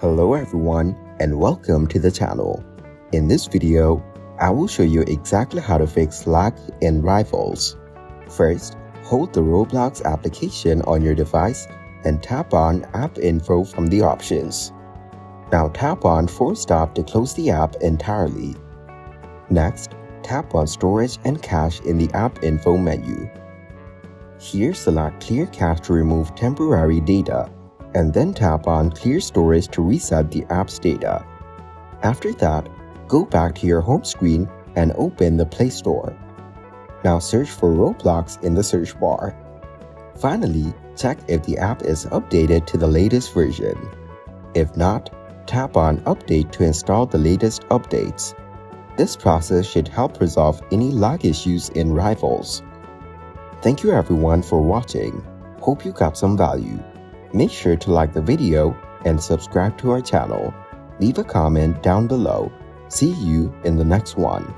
Hello everyone and welcome to the channel. In this video, I will show you exactly how to fix lag in Rivals. First, hold the Roblox application on your device and tap on App Info from the options. Now tap on Force Stop to close the app entirely. Next, tap on Storage and Cache in the App Info menu. Here select Clear Cache to remove temporary data, and then tap on Clear Storage to reset the app's data. After that, go back to your home screen and open the Play Store. Now search for Roblox in the search bar. Finally, check if the app is updated to the latest version. If not, tap on Update to install the latest updates. This process should help resolve any lag issues in Rivals. Thank you everyone for watching. Hope you got some value. Make sure to like the video and subscribe to our channel. Leave a comment down below. See you in the next one.